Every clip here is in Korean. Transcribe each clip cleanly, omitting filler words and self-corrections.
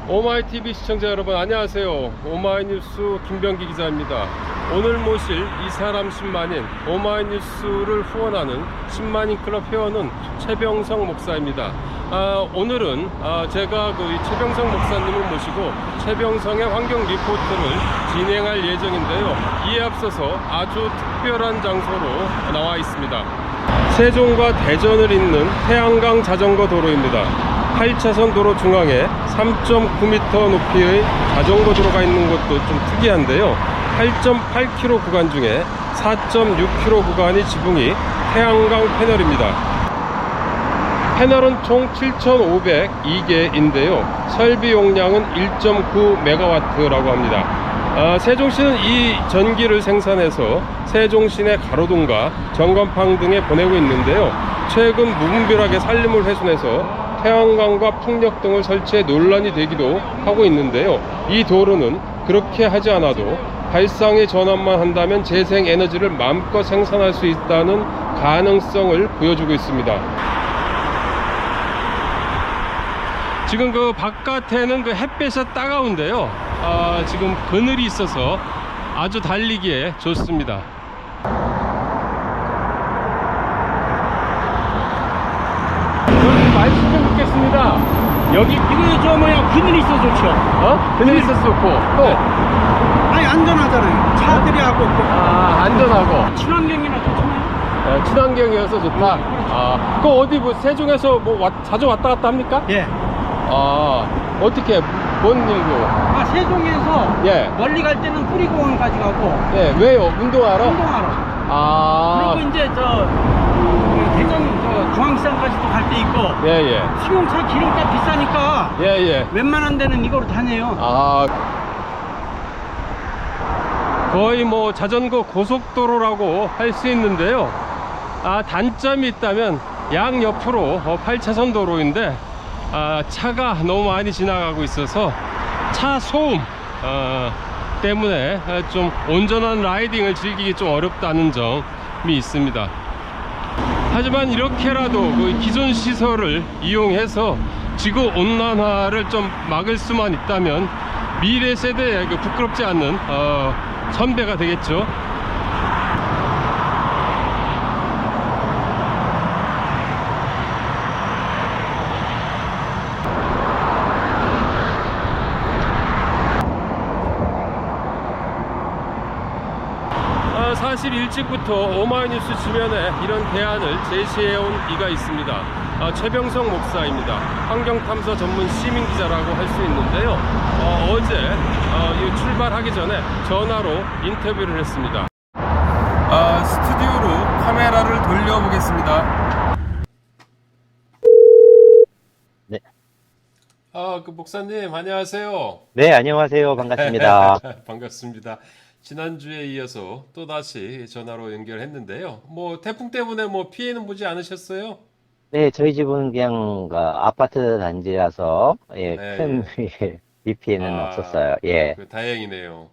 오마이TV 시청자 여러분 안녕하세요. 오마이뉴스 김병기 기자입니다. 오늘 모실 이 사람 10만인 오마이뉴스를 후원하는 10만인 클럽 회원은 최병성 목사입니다. 오늘은 제가 이 최병성 목사님을 모시고 최병성의 환경 리포트를 진행할 예정인데요. 이에 앞서서 아주 특별한 장소로 나와 있습니다. 세종과 대전을 잇는 태양강 자전거 도로입니다. 8차선 도로 중앙에 3.9m 높이의 자전거 도로가 있는 것도 좀 특이한데요. 8.8km 구간 중에 4.6km 구간이 지붕이 태양광 패널입니다. 패널은 총 7,502개인데요. 설비 용량은 1.9MW라고 합니다. 세종시는 이 전기를 생산해서 세종시내 가로등과 전광판 등에 보내고 있는데요. 최근 무분별하게 산림을 훼손해서 태양광과 풍력 등을 설치해 논란이 되기도 하고 있는데요. 이 도로는 그렇게 하지 않아도 발상의 전환만 한다면 재생에너지를 마음껏 생산할 수 있다는 가능성을 보여주고 있습니다. 지금 그 바깥에는 그 햇볕이 따가운데요. 지금 그늘이 있어서 아주 달리기에 좋습니다. 말씀 좀 묻겠습니다. 여기 이거 저 뭐야 그늘이 있어 좋죠. 그늘 있어서 좋고 또 아니 안전하잖아요. 차들이 하고 안전하고 친환경이나 좋잖아요. 친환경이어서 좋다. 그 어디 뭐 세종에서 뭐 자주 왔다 갔다 합니까? 예. 어떻게 뭔 일로? 세종에서 예. 멀리 갈 때는 뿌리공원까지 가고 예, 왜요? 운동하러? 운동하러. 그리고 이제 대전 중앙시장까지도 갈 때 있고. 예. 승용차 기름값 비싸니까 예. 웬만한 데는 이거로 다녀요. 거의 뭐 자전거 고속도로라고 할 수 있는데요. 단점이 있다면 양옆으로 8차선 도로인데 차가 너무 많이 지나가고 있어서 차 소음 때문에 좀 온전한 라이딩을 즐기기 좀 어렵다는 점이 있습니다. 하지만 이렇게라도 그 기존 시설을 이용해서 지구 온난화를 좀 막을 수만 있다면 미래 세대에 부끄럽지 않는 선배가 되겠죠. 사실 일찍부터 오마이뉴스 지면에 이런 대안을 제시해온 이가 있습니다. 최병성 목사입니다. 환경탐사 전문 시민기자라고 할 수 있는데요. 어제 출발하기 전에 전화로 인터뷰를 했습니다. 스튜디오로 카메라를 돌려보겠습니다. 네. 그 목사님 안녕하세요. 네, 안녕하세요. 반갑습니다. 반갑습니다. 지난주에 이어서 또다시 전화로 연결했는데요. 뭐 태풍 때문에 뭐 피해는 보지 않으셨어요? 네, 저희 집은 그냥 아파트 단지라서 큰 비 피해는 없었어요. 예. 다행이네요.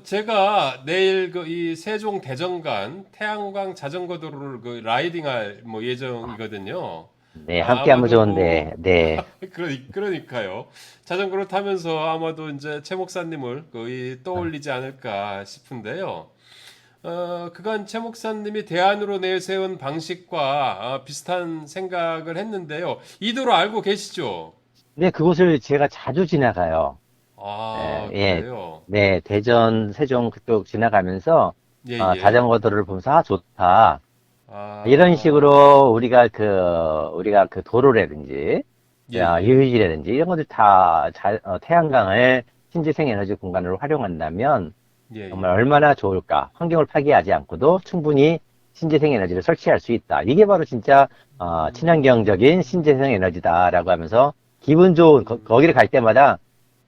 제가 내일 이 세종 대전 간 태양광 자전거 도로를 라이딩할 예정이거든요. 네, 함께 하면 아마도 좋은데, 네. 그러니까요. 자전거를 타면서 아마도 이제 최 목사님을 거의 떠올리지 않을까 싶은데요. 그간 최 목사님이 대안으로 내세운 방식과 비슷한 생각을 했는데요. 이 도로 알고 계시죠? 네, 그곳을 제가 자주 지나가요. 그래요? 네, 대전, 세종 그쪽 지나가면서 예. 자전거 도로를 보면서 좋다. 아, 이런 식으로 우리가 그 도로라든지, 예. 유유지라든지 이런 것들 다 태양광을 신재생 에너지 공간으로 활용한다면 예. 정말 얼마나 좋을까. 환경을 파괴하지 않고도 충분히 신재생 에너지를 설치할 수 있다. 이게 바로 진짜 친환경적인 신재생 에너지다라고 하면서 기분 좋은 거기를 갈 때마다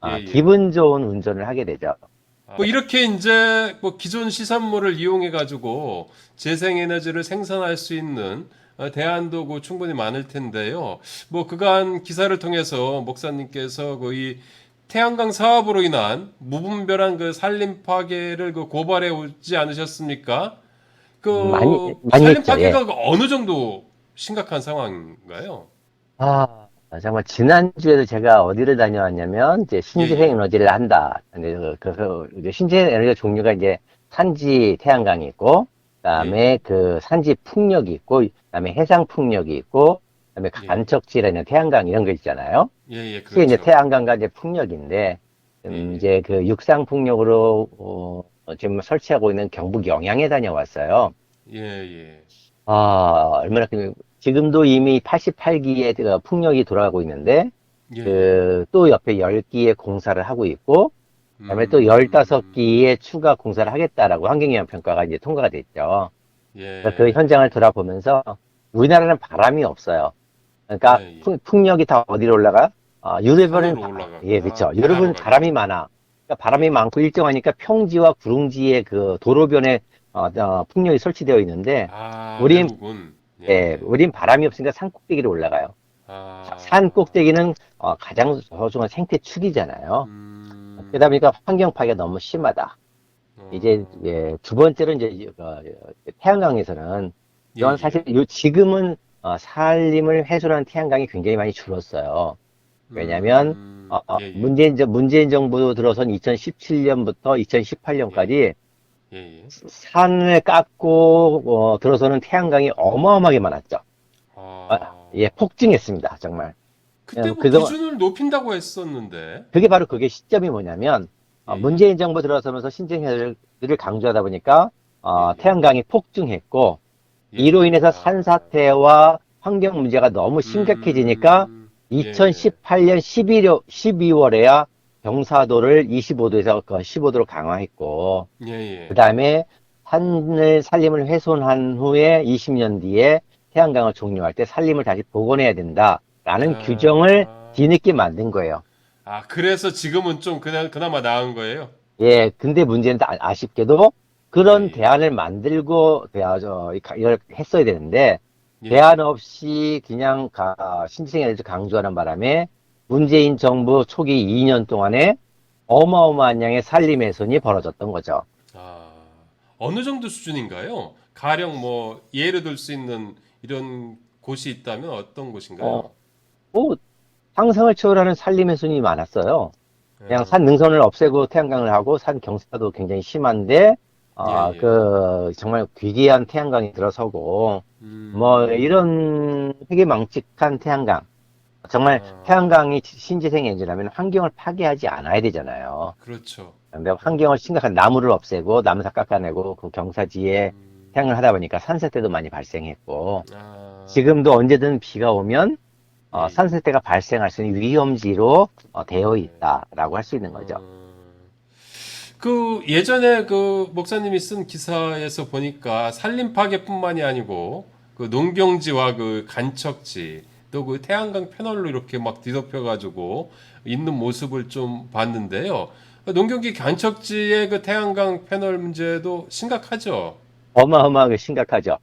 예. 기분 좋은 운전을 하게 되죠. 이렇게 이제 기존 시산물을 이용해 가지고 재생에너지를 생산할 수 있는 대안도 충분히 많을 텐데요. 그간 기사를 통해서 목사님께서 이 태양광 사업으로 인한 무분별한 산림 파괴를 고발해 오지 않으셨습니까? 많이 산림 했죠. 파괴가 어느 정도 심각한 상황인가요? 정말 지난주에도 제가 어디를 다녀왔냐면 이제 신재생 예, 예. 에너지를 한다. 근데 이제 신재생 에너지 종류가 이제 산지 태양광이 있고, 예, 그다음에 예. 그 산지 풍력이 있고, 그다음에 해상 풍력이 있고, 그다음에 예. 간척지라는 태양광 이런 거 있잖아요. 예, 예, 그게 이제 그렇죠. 태양광과 이제 풍력인데, 예, 예. 이제 그 육상 풍력으로 지금 설치하고 있는 경북 영양에 다녀왔어요. 예, 예. 얼마나 지금도 이미 88기의 풍력이 돌아가고 있는데, 예, 예. 또 옆에 10기의 공사를 하고 있고, 그다음에 또 음, 15기의 추가 공사를 하겠다라고 환경영향평가가 이제 통과가 됐죠. 그래서 그 예. 현장을 돌아보면서 우리나라는 바람이 없어요. 예, 그러니까 예. 풍력이 다 어디로 올라가? 유럽은 산으로 올라가고, 예, 그렇죠. 바다로 유럽은 바람이 가겠죠. 많아. 그러니까 예, 바람이 예. 많고 일정하니까 평지와 구릉지의 그 도로변에 풍력이 설치되어 있는데, 아, 우린 외국은. 예, 예, 예. 우린 바람이 없으니까 산 꼭대기로 올라가요. 산 아, 꼭대기는 가장 소중한 생태축이잖아요. 그러다 음, 보니까 환경 파괴가 너무 심하다. 이제 어, 예, 두 번째로 이제 태양광에서는 예, 이건 사실 예. 지금은 산림을 훼손하는 태양광이 굉장히 많이 줄었어요. 왜냐하면 예, 예. 문재인 정부 들어선 2017년부터 예, 2018년까지 예, 예. 산을 깎고 들어서는 태양광이 어마어마하게 많았죠. 아, 예, 폭증했습니다. 정말. 그때 뭐 그동안 기준을 높인다고 했었는데. 그게 바로 그게 시점이 뭐냐면 예, 예. 문재인 정부 들어서면서 신재생에너지를 강조하다 보니까 예, 예. 태양광이 폭증했고 예, 이로 예. 인해서 아, 산사태와 환경 문제가 너무 심각해지니까 예, 예. 2018년 12월에야 경사도를 25도에서 15도로 강화했고 예, 그 예. 다음에 산림을 훼손한 후에 20년 뒤에 태양광을 종료할 때 산림을 다시 복원해야 된다라는 규정을 아, 뒤늦게 만든 거예요. 그래서 지금은 좀 그나마 나은 거예요? 예, 근데 문제는 아쉽게도 예, 그런 예. 대안을 만들고 이걸 했어야 되는데 예, 대안 예. 없이 그냥 신재생 에너지 강조하는 바람에 문재인 정부 초기 2년 동안에 어마어마한 양의 산림 훼손이 벌어졌던 거죠. 아, 어느 정도 수준인가요? 가령 뭐 예를 들 수 있는 이런 곳이 있다면 어떤 어, 곳인가요? 뭐 상상을 초월하는 산림 훼손이 많았어요. 그냥 산 어, 능선을 없애고 태양광을 하고 산 경사도 굉장히 심한데 예, 예. 정말 귀기한 태양광이 들어서고 뭐 음, 이런 회개망측한 태양광 정말 아, 태양광이 신재생 에너지라면 환경을 파괴하지 않아야 되잖아요. 그렇죠. 근데 환경을 심각한 나무를 없애고 나무사 깎아내고 그 경사지에 음, 태양을 하다 보니까 산사태도 많이 발생했고 아, 지금도 언제든 비가 오면 예, 예. 산사태가 발생할 수 있는 위험지로 되어 예. 있다라고 할 수 있는 거죠. 그 예전에 그 목사님이 쓴 기사에서 보니까 산림 파괴뿐만이 아니고 그 농경지와 그 간척지 또 그 태양광 패널로 이렇게 막 뒤덮여 가지고 있는 모습을 좀 봤는데요. 농경지 간척지의 그 태양광 패널 문제도 심각하죠. 어마어마하게 심각하죠.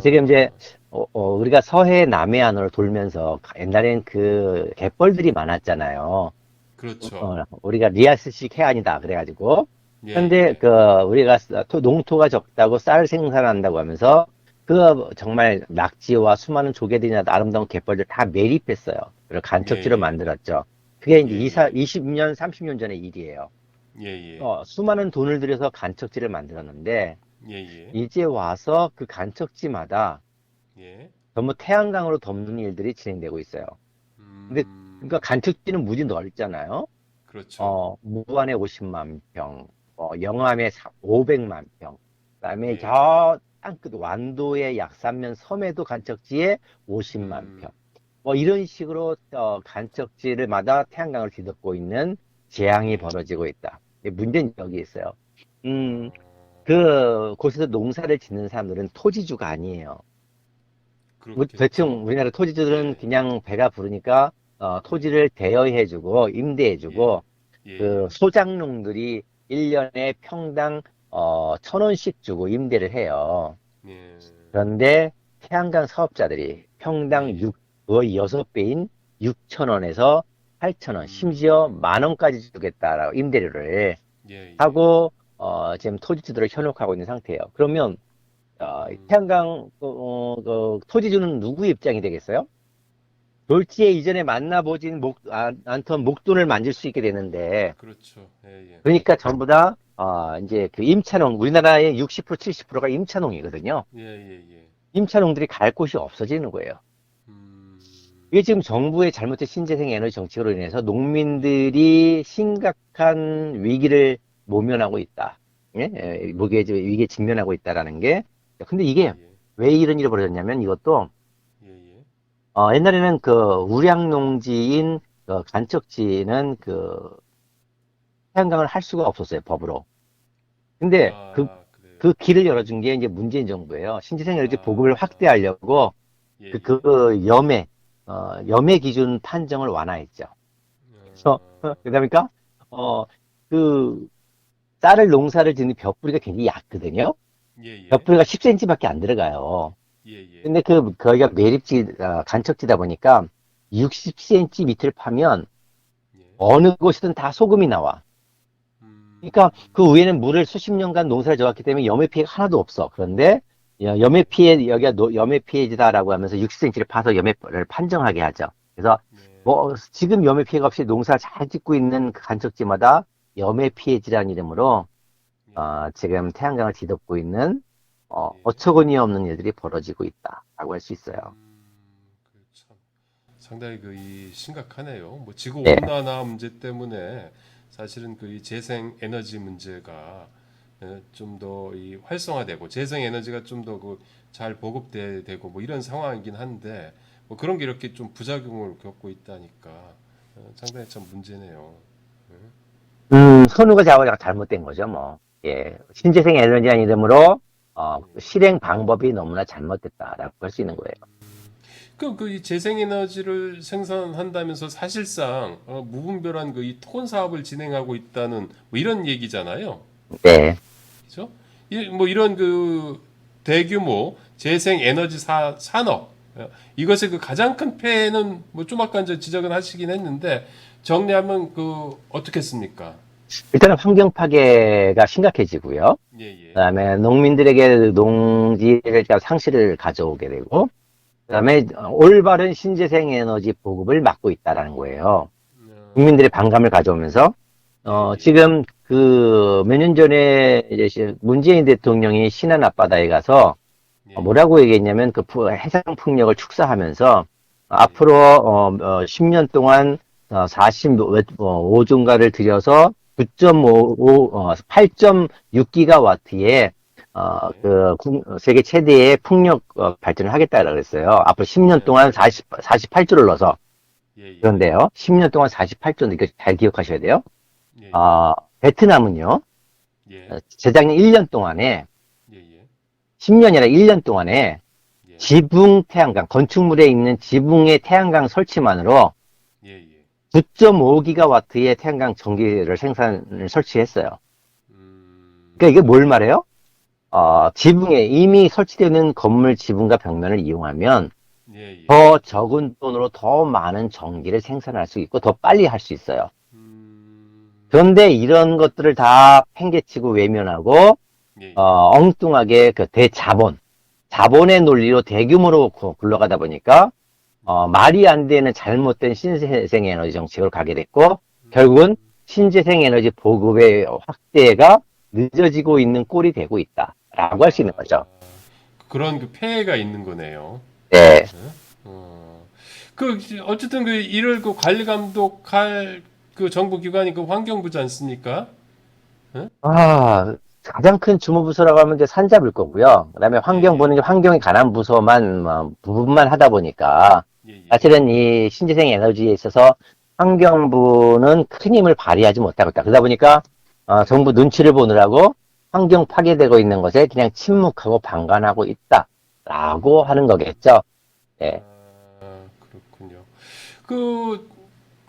지금 이제, 어, 우리가 서해 남해안으로 돌면서 옛날엔 그 갯벌들이 많았잖아요. 그렇죠. 우리가 리아스식 해안이다. 그래가지고. 예, 근데 예. 우리가 농토가 적다고 쌀 생산한다고 하면서 그 정말 낙지와 수많은 조개들이나 아름다운 갯벌들 다 매립했어요. 그리고 예, 간척지로 예. 만들었죠. 그게 예, 이제 예. 20년, 30년 전의 일이에요. 예, 예. 수많은 돈을 들여서 간척지를 만들었는데 예, 예. 이제 와서 그 간척지마다 예. 전부 태양광으로 덮는 일들이 진행되고 있어요. 근데 그러니까 음. 간척지는 무지 넓잖아요. 그렇죠. 무안에 50만 평, 영암에 500만 평, 그다음에 예. 저 땅끝 완도의 약산면 섬에도 간척지에 50만 평. 음. 뭐 이런 식으로 간척지를마다 태양광을 뒤덮고 있는 재앙이 예. 벌어지고 있다. 문제는 여기 있어요. 음, 어, 그 곳에서 농사를 짓는 사람들은 토지주가 아니에요. 대충 그렇겠죠. 우리나라 토지주들은 예. 그냥 배가 부르니까 예. 토지를 대여해주고 예. 임대해주고 예. 그 예. 소장농들이 1년에 평당 1,000원씩 주고 임대를 해요. 예. 그런데 태양광 사업자들이 예. 평당 예. 거의 6배인 6,000원에서 8,000원, 심지어 음. 만 원까지 주겠다라고 임대료를 예. 예. 하고 지금 토지주들을 현혹하고 있는 상태예요. 그러면 음. 태양광 토지주는 누구의 입장이 되겠어요? 졸지에 이전에 만나보진 않던 목돈을 만질 수 있게 되는데, 그렇죠. 예, 예. 그러니까 전부 다, 이제 그 임차농, 우리나라의 60%, 70%가 임차농이거든요. 예, 예, 예. 임차농들이 갈 곳이 없어지는 거예요. 음, 이게 지금 정부의 잘못된 신재생 에너지 정책으로 인해서 농민들이 심각한 위기를 모면하고 있다. 예? 위기에 직면하고 있다라는 게. 근데 예, 이게 예. 왜 이런 일이 벌어졌냐면 이것도, 예, 예. 옛날에는 그 우량농지인 간척지는 그 태양광을 할 수가 없었어요, 법으로. 근데 그래요. 그 길을 열어준 게 이제 문재인 정부예요. 신재생 에너지 보급을 아, 확대하려고 예, 그 예. 염해 기준 판정을 완화했죠. 그래서, 어, 그러니까, 어, 그, 쌀을 농사를 짓는 벼뿌리가 굉장히 얕거든요. 예, 예. 벼뿌리가 10cm밖에 안 들어가요. 예, 예. 근데 거기가 간척지다 보니까 60cm 밑을 파면 예. 어느 곳이든 다 소금이 나와. 음, 그러니까 그 위에는 물을 수십 년간 농사를 져왔기 때문에 염해 피해가 하나도 없어. 그런데 염해 피해, 여기가 염해 피해지다라고 하면서 60cm를 파서 염해를 판정하게 하죠. 그래서 네. 뭐 지금 염해 피해가 없이 농사 잘 짓고 있는 그 간척지마다 염해 피해지라는 이름으로 예, 지금 태양광을 뒤덮고 있는 예. 어처구니 없는 일들이 벌어지고 있다라고 할 수 있어요. 참 상당히 이 심각하네요. 뭐 지구 네. 온난화 문제 때문에 사실은 이 재생 에너지 문제가 좀 더 활성화되고 재생 에너지가 좀 더 잘 보급되고 뭐 이런 상황이긴 한데 뭐 그런 게 이렇게 좀 부작용을 겪고 있다니까 상당히 참 문제네요. 선우가 잘못된 거죠, 뭐. 예. 신재생 에너지라는 이름으로 실행 방법이 너무나 잘못됐다라고 할 수 있는 거예요. 이 재생에너지를 생산한다면서 사실상 무분별한 이 토건 사업을 진행하고 있다는 뭐 이런 얘기잖아요. 네. 그죠? 뭐 이런 대규모 재생에너지 산업 이것의 가장 큰 폐해는 뭐 좀 아까 이제 지적은 하시긴 했는데 정리하면 어떻겠습니까? 일단은 환경 파괴가 심각해지고요. 예, 예. 그다음에 농민들에게 농지를 상실을 가져오게 되고, 그다음에 올바른 신재생 에너지 보급을 막고 있다라는 거예요. 국민들의 반감을 가져오면서 예, 예. 지금 몇 년 전에 이제 문재인 대통령이 신안 앞바다에 가서 예, 뭐라고 얘기했냐면 해상 풍력을 축사하면서 예. 앞으로 10년 동안 45조인가를 들여서 8.6기가와트의 세계 최대의 풍력 발전을 하겠다고 그랬어요. 앞으로 10년 동안 48조를 넣어서. 예, 예. 그런데요, 10년 동안 48조, 이거 잘 기억하셔야 돼요. 예, 예. 베트남은요, 예, 재작년 1년 동안에, 예, 예. 10년이 아니라 1년 동안에 예, 지붕 태양광, 건축물에 있는 지붕의 태양광 설치만으로 예, 예. 9.5기가와트의 태양광 전기를 설치했어요. 그러니까 이게 뭘 말해요? 지붕에 이미 설치되는 건물 지붕과 벽면을 이용하면 예, 예. 더 적은 돈으로 더 많은 전기를 생산할 수 있고 더 빨리 할 수 있어요. 그런데 이런 것들을 다 팽개치고 외면하고 예, 예. 엉뚱하게 자본의 논리로 대규모로 굴러가다 보니까 말이 안 되는 잘못된 신재생 에너지 정책으로 가게 됐고 결국은 신재생 에너지 보급의 확대가 늦어지고 있는 꼴이 되고 있다라고 할 수 있는 거죠. 그런 폐해가 있는 거네요. 네. 어쨌든 이를 관리 감독할 정부 기관이 환경부지 않습니까? 가장 큰 주무부서라고 하면 이제 산자부일 거고요. 그다음에 환경부는 환경에 관한 부서만 부분만 하다 보니까 예, 예. 사실은 이 신재생 에너지에 있어서 환경부는 큰 힘을 발휘하지 못하고 있다. 그러다 보니까 정부 눈치를 보느라고 환경 파괴되고 있는 것에 그냥 침묵하고 방관하고 있다라고 하는 거겠죠. 네. 그렇군요.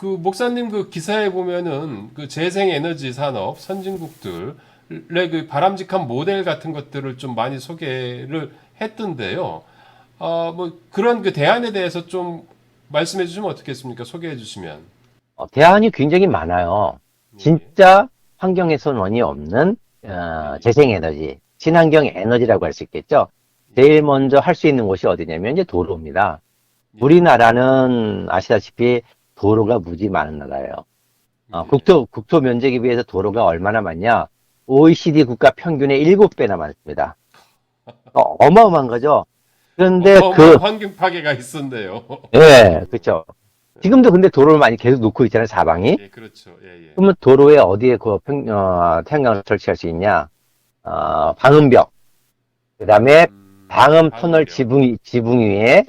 목사님 기사에 보면은 재생 에너지 산업 선진국들의 바람직한 모델 같은 것들을 좀 많이 소개를 했던데요. 뭐 그런 대안에 대해서 좀 말씀해 주시면 어떻겠습니까? 소개해 주시면. 대안이 굉장히 많아요. 진짜 환경의 선원이 없는 재생에너지, 친환경 에너지라고 할 수 있겠죠. 제일 먼저 할 수 있는 곳이 어디냐면 이제 도로입니다. 우리나라는 아시다시피 도로가 무지 많은 나라예요. 국토 면적에 비해서 도로가 얼마나 많냐? OECD 국가 평균의 7배나 많습니다. 어마어마한 거죠. 그런데 어마어마한 환경 파괴가 있었네요. 예, 그렇죠. 지금도 근데 도로를 많이 계속 놓고 있잖아요, 사방이. 예, 그렇죠. 예, 예. 그러면 도로에 어디에 태양광을 설치할 수 있냐? 방음벽, 그 다음에 방음 터널 지붕 위에,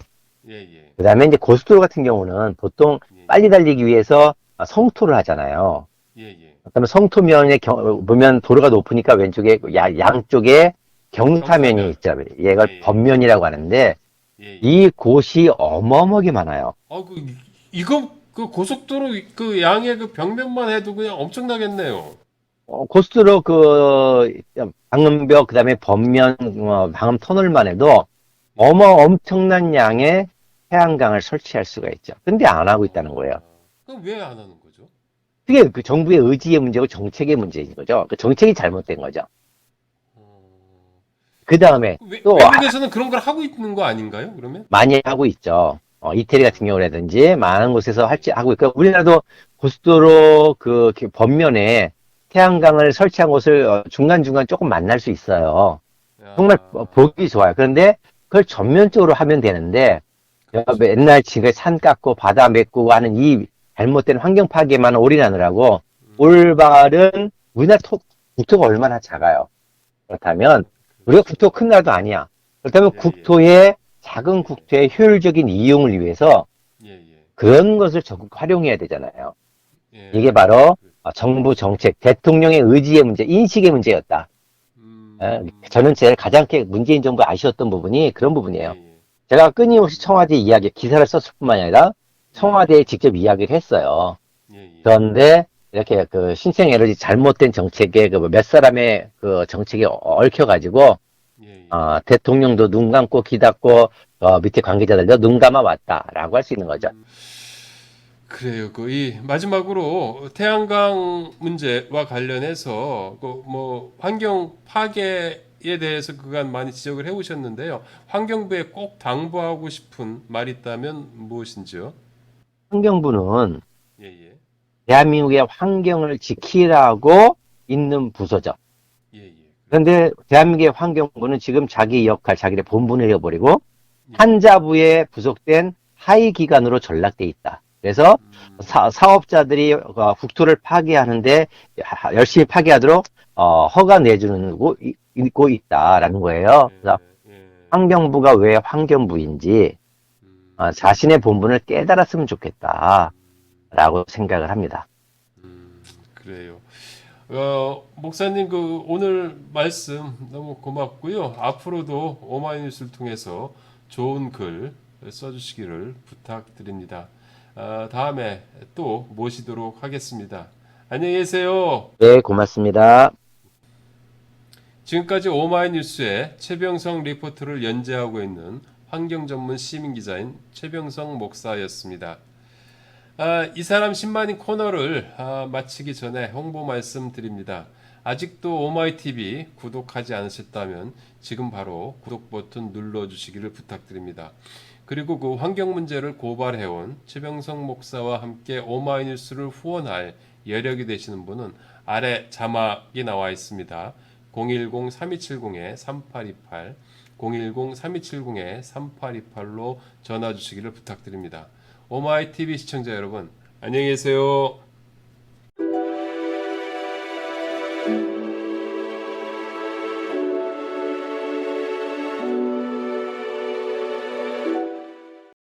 예, 예. 그 다음에 이제 고속도로 같은 경우는 보통 예, 빨리 달리기 위해서 성토를 하잖아요. 예, 예. 그다음에 성토면에 보면 도로가 높으니까 왼쪽에 양쪽에 경사면이 있죠. 얘가 예, 예. 범면이라고 하는데 예, 예. 이 곳이 어마어마하게 많아요. 이거 그 고속도로 그 양의 그 벽면만 해도 그냥 엄청나겠네요. 고속도로 방음벽 그다음에 범면 방음 터널만 해도 엄청난 양의 태양광을 설치할 수가 있죠. 근데 안 하고 있다는 거예요. 그럼 왜 안 하는 거죠? 그게 그 정부의 의지의 문제고 정책의 문제인 거죠. 그 정책이 잘못된 거죠. 그 다음에 또 외국에서는 그런 걸 하고 있는 거 아닌가요? 그러면? 많이 하고 있죠. 이태리 같은 경우라든지 많은 곳에서 하고 있고 우리나라도 고속도로 그 범면에 태양광을 설치한 곳을 중간중간 조금 만날 수 있어요. 정말 보기 좋아요. 그런데 그걸 전면적으로 하면 되는데 맨날 지금 산 깎고 바다 메꾸고 하는 이 잘못된 환경 파괴만 올인하느라고 올바른 우리나라 국토가 얼마나 작아요. 그렇다면 우리가 국토가 큰 나라도 아니야. 그렇다면 작은 국토의 효율적인 이용을 위해서 그런 것을 적극 활용해야 되잖아요. 이게 바로 정부 정책, 대통령의 의지의 문제, 인식의 문제였다. 저는 제일 가장 문재인 정부 아쉬웠던 부분이 그런 부분이에요. 제가 끊임없이 청와대 이야기, 기사를 썼을 뿐만 아니라 청와대에 직접 이야기를 했어요. 그런데 이렇게 그 신생에너지 잘못된 정책에 몇 사람의 그 정책에 얽혀가지고 대통령도 눈 감고 귀 닫고 밑에 관계자들도 눈 감아 왔다라고 할 수 있는 거죠. 그래요. 이 마지막으로 태양광 문제와 관련해서 뭐 환경 파괴에 대해서 그간 많이 지적을 해오셨는데요. 환경부에 꼭 당부하고 싶은 말이 있다면 무엇인지요? 환경부는 예, 예. 대한민국의 환경을 지키라고 있는 부서죠. 예, 예. 그런데 대한민국의 환경부는 지금 자기 역할, 자기의 본분을 잃어버리고 한자부에 부속된 하위 기관으로 전락돼 있다. 그래서 사업자들이 국토를 파괴하는데 열심히 파괴하도록 허가 내주는 있고 있다라는 거예요. 그래서 환경부가 왜 환경부인지 자신의 본분을 깨달았으면 좋겠다라고 생각을 합니다. 그래요. 목사님 오늘 말씀 너무 고맙고요. 앞으로도 오마이뉴스를 통해서 좋은 글 써주시기를 부탁드립니다. 다음에 또 모시도록 하겠습니다. 안녕히 계세요. 네, 고맙습니다. 지금까지 오마이뉴스의 최병성 리포터를 연재하고 있는 환경 전문 시민 기자인 최병성 목사였습니다. 이 사람 10만인 코너를 마치기 전에 홍보 말씀드립니다. 아직도 오마이TV 구독하지 않으셨다면 지금 바로 구독 버튼 눌러주시기를 부탁드립니다. 그리고 그 환경 문제를 고발해온 최병성 목사와 함께 오마이뉴스를 후원할 여력이 되시는 분은 아래 자막이 나와 있습니다. 010-3270-3828 010-3270-3828로 전화 주시기를 부탁드립니다. 오마이TV 시청자 여러분, 안녕히 계세요.